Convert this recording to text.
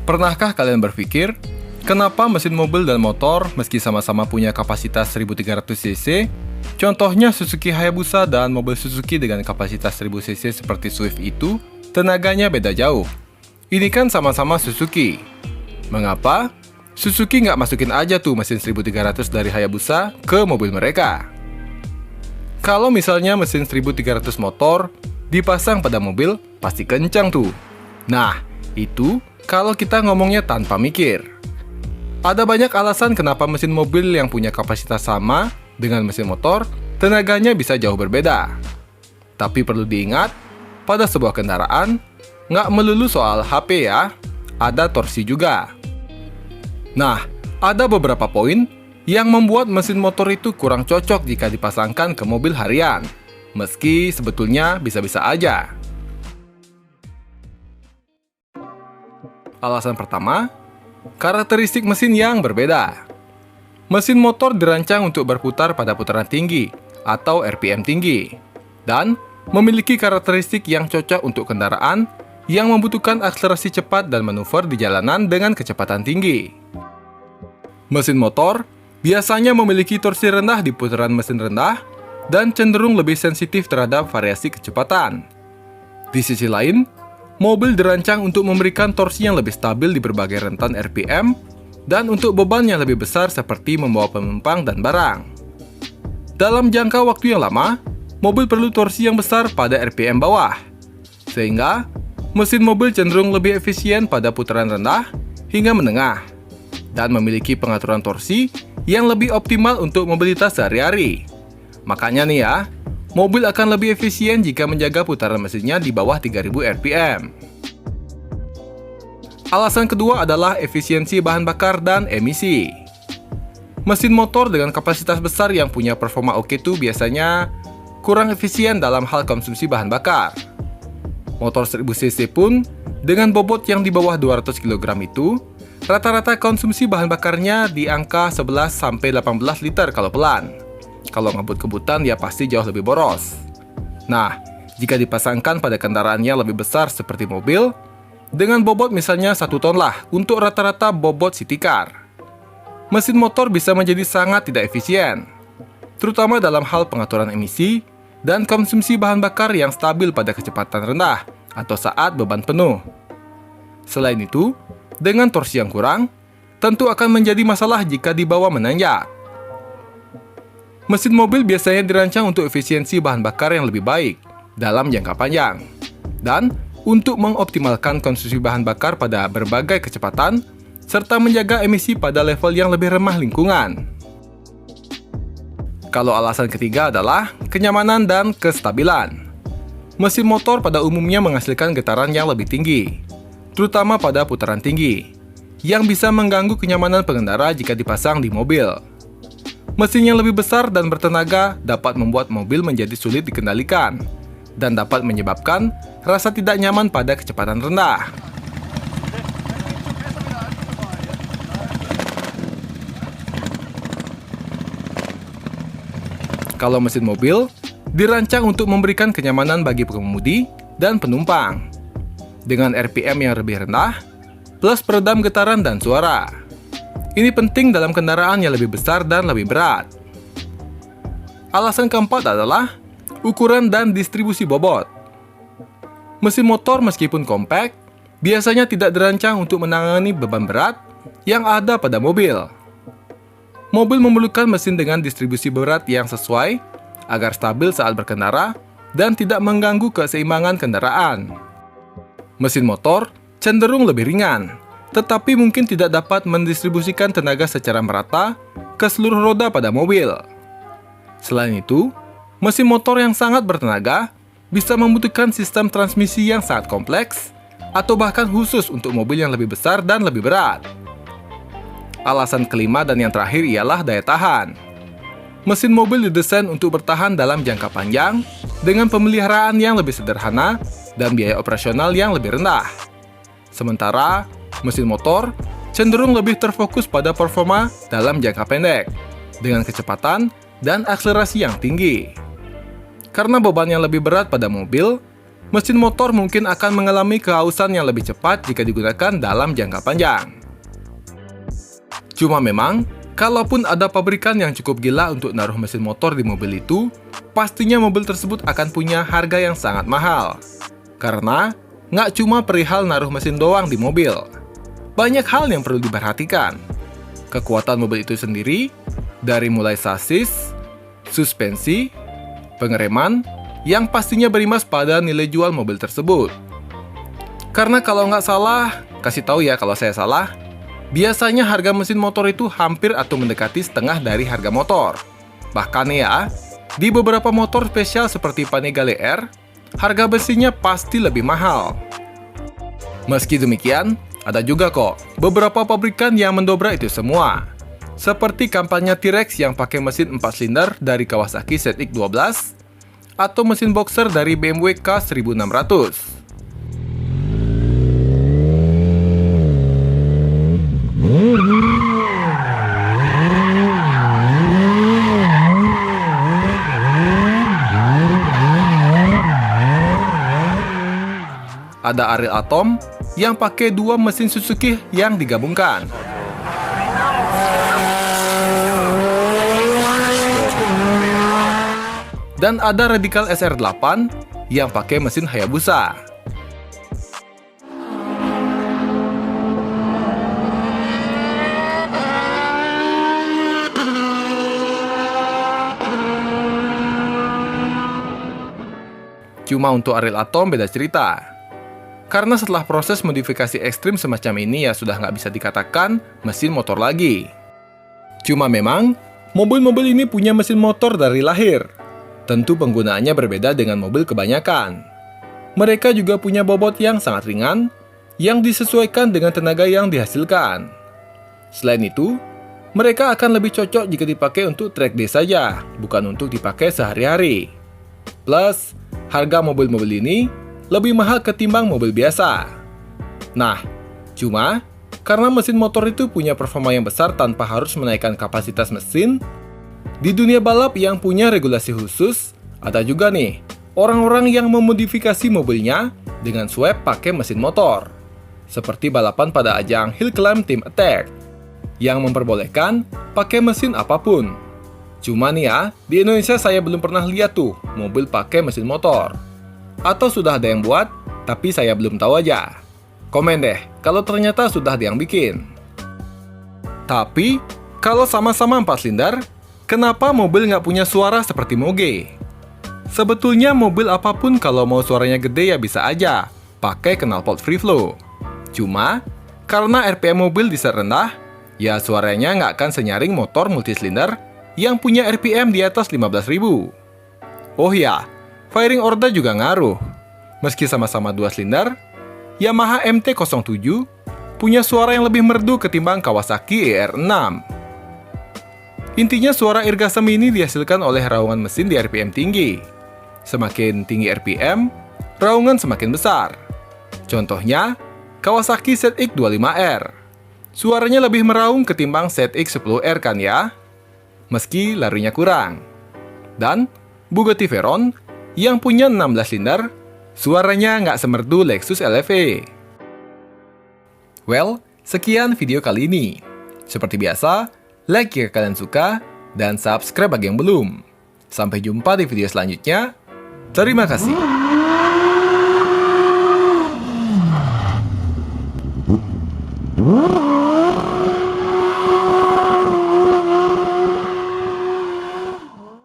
Pernahkah kalian berpikir, kenapa mesin mobil dan motor meski sama-sama punya kapasitas 1300 cc, contohnya Suzuki Hayabusa dan mobil Suzuki dengan kapasitas 1000 cc seperti Swift itu, tenaganya beda jauh? Ini kan sama-sama Suzuki. Mengapa Suzuki nggak masukin aja tuh mesin 1300 dari Hayabusa ke mobil mereka? Kalau misalnya mesin 1300 motor dipasang pada mobil, pasti kencang tuh. Nah, itu kalau kita ngomongnya tanpa mikir. Ada banyak alasan kenapa mesin mobil yang punya kapasitas sama dengan mesin motor, tenaganya bisa jauh berbeda. Tapi perlu diingat, pada sebuah kendaraan, nggak melulu soal HP ya, ada torsi juga. Nah, ada beberapa poin yang membuat mesin motor itu kurang cocok jika dipasangkan ke mobil harian, meski sebetulnya bisa-bisa aja. Alasan pertama, karakteristik mesin yang berbeda. Mesin motor dirancang untuk berputar pada putaran tinggi atau RPM tinggi, dan memiliki karakteristik yang cocok untuk kendaraan yang membutuhkan akselerasi cepat dan manuver di jalanan dengan kecepatan tinggi. Mesin motor biasanya memiliki torsi rendah di putaran mesin rendah dan cenderung lebih sensitif terhadap variasi kecepatan. Di sisi lain, mobil dirancang untuk memberikan torsi yang lebih stabil di berbagai rentan RPM dan untuk beban yang lebih besar seperti membawa penumpang dan barang. Dalam jangka waktu yang lama, mobil perlu torsi yang besar pada RPM bawah, sehingga mesin mobil cenderung lebih efisien pada putaran rendah hingga menengah, dan memiliki pengaturan torsi yang lebih optimal untuk mobilitas sehari-hari. Makanya nih ya, mobil akan lebih efisien jika menjaga putaran mesinnya di bawah 3000 RPM. Alasan kedua adalah efisiensi bahan bakar dan emisi. Mesin motor dengan kapasitas besar yang punya performa oke tuh biasanya kurang efisien dalam hal konsumsi bahan bakar. Motor 1000 cc pun dengan bobot yang di bawah 200 kg itu, rata-rata konsumsi bahan bakarnya di angka 11-18 liter kalau pelan. Kalau ngebut-kebutan ya pasti jauh lebih boros. Nah, jika dipasangkan pada kendaraan yang lebih besar seperti mobil, dengan bobot misalnya 1 ton lah untuk rata-rata bobot city car, mesin motor bisa menjadi sangat tidak efisien, terutama dalam hal pengaturan emisi dan konsumsi bahan bakar yang stabil pada kecepatan rendah atau saat beban penuh. Selain itu, dengan torsi yang kurang, tentu akan menjadi masalah jika dibawa menanjak. Mesin mobil biasanya dirancang untuk efisiensi bahan bakar yang lebih baik dalam jangka panjang, dan untuk mengoptimalkan konsumsi bahan bakar pada berbagai kecepatan, serta menjaga emisi pada level yang lebih ramah lingkungan. Kalau alasan ketiga adalah kenyamanan dan kestabilan. Mesin motor pada umumnya menghasilkan getaran yang lebih tinggi, terutama pada putaran tinggi, yang bisa mengganggu kenyamanan pengendara jika dipasang di mobil. Mesin yang lebih besar dan bertenaga dapat membuat mobil menjadi sulit dikendalikan dan dapat menyebabkan rasa tidak nyaman pada kecepatan rendah. Kalau mesin mobil dirancang untuk memberikan kenyamanan bagi pengemudi dan penumpang dengan RPM yang lebih rendah, plus peredam getaran dan suara. Ini penting dalam kendaraan yang lebih besar dan lebih berat. Alasan keempat adalah ukuran dan distribusi bobot. Mesin motor meskipun kompak, biasanya tidak dirancang untuk menangani beban berat yang ada pada mobil. Mobil memerlukan mesin dengan distribusi berat yang sesuai agar stabil saat berkendara dan tidak mengganggu keseimbangan kendaraan. Mesin motor cenderung lebih ringan, tetapi mungkin tidak dapat mendistribusikan tenaga secara merata ke seluruh roda pada mobil. Selain itu, mesin motor yang sangat bertenaga bisa membutuhkan sistem transmisi yang sangat kompleks atau bahkan khusus untuk mobil yang lebih besar dan lebih berat. Alasan kelima dan yang terakhir ialah daya tahan. Mesin mobil didesain untuk bertahan dalam jangka panjang dengan pemeliharaan yang lebih sederhana dan biaya operasional yang lebih rendah. Sementara, mesin motor cenderung lebih terfokus pada performa dalam jangka pendek, dengan kecepatan dan akselerasi yang tinggi. Karena beban yang lebih berat pada mobil, mesin motor mungkin akan mengalami kehausan yang lebih cepat jika digunakan dalam jangka panjang. Cuma memang, kalaupun ada pabrikan yang cukup gila untuk naruh mesin motor di mobil itu, pastinya mobil tersebut akan punya harga yang sangat mahal. Karena nggak cuma perihal naruh mesin doang di mobil. Banyak hal yang perlu diperhatikan. Kekuatan mobil itu sendiri, dari mulai sasis, suspensi, pengereman, yang pastinya berimbas pada nilai jual mobil tersebut. Karena kalau nggak salah, kasih tahu ya kalau saya salah, biasanya harga mesin motor itu hampir atau mendekati setengah dari harga motor. Bahkan ya, di beberapa motor spesial seperti Panigale R, harga besinya pasti lebih mahal. Meski demikian, ada juga kok beberapa pabrikan yang mendobrak itu semua. Seperti kampanye T-Rex yang pakai mesin 4 silinder dari Kawasaki ZX-12 atau mesin boxer dari BMW K1600. Ada Ariel Atom yang pakai 2 mesin Suzuki yang digabungkan. Dan ada Radical SR8 yang pakai mesin Hayabusa. Cuma untuk Ariel Atom beda cerita. Karena setelah proses modifikasi ekstrim semacam ini ya sudah nggak bisa dikatakan mesin motor lagi. Cuma memang, mobil-mobil ini punya mesin motor dari lahir. Tentu penggunaannya berbeda dengan mobil kebanyakan. Mereka juga punya bobot yang sangat ringan, yang disesuaikan dengan tenaga yang dihasilkan. Selain itu, mereka akan lebih cocok jika dipakai untuk track day saja, bukan untuk dipakai sehari-hari. Plus, harga mobil-mobil ini lebih mahal ketimbang mobil biasa. Nah, cuma karena mesin motor itu punya performa yang besar tanpa harus menaikkan kapasitas mesin, di dunia balap yang punya regulasi khusus, ada juga nih orang-orang yang memodifikasi mobilnya dengan swap pakai mesin motor. Seperti balapan pada ajang Hill Climb Team Attack, yang memperbolehkan pakai mesin apapun. Cuma nih ya, di Indonesia saya belum pernah lihat tuh mobil pakai mesin motor. Atau sudah ada yang buat, tapi saya belum tahu aja. Komen deh, kalau ternyata sudah ada yang bikin. Tapi, kalau sama-sama 4 silinder, kenapa mobil nggak punya suara seperti Moge? Sebetulnya mobil apapun kalau mau suaranya gede ya bisa aja, pakai knalpot free flow. Cuma, karena RPM mobil di set rendah, ya suaranya nggak akan senyaring motor multisilinder yang punya RPM di atas 15.000. Oh ya, firing order juga ngaruh. Meski sama-sama 2 silinder, Yamaha MT-07 punya suara yang lebih merdu ketimbang Kawasaki ER6. Intinya suara irgasem ini dihasilkan oleh raungan mesin di RPM tinggi. Semakin tinggi RPM, raungan semakin besar. Contohnya, Kawasaki ZX-25R. Suaranya lebih meraung ketimbang ZX-10R kan ya? Meski larinya kurang. Dan Bugatti Veyron yang punya 16 silinder, suaranya nggak semerdu Lexus LFE. Well, sekian video kali ini. Seperti biasa, like jika kalian suka, dan subscribe bagi yang belum. Sampai jumpa di video selanjutnya. Terima kasih.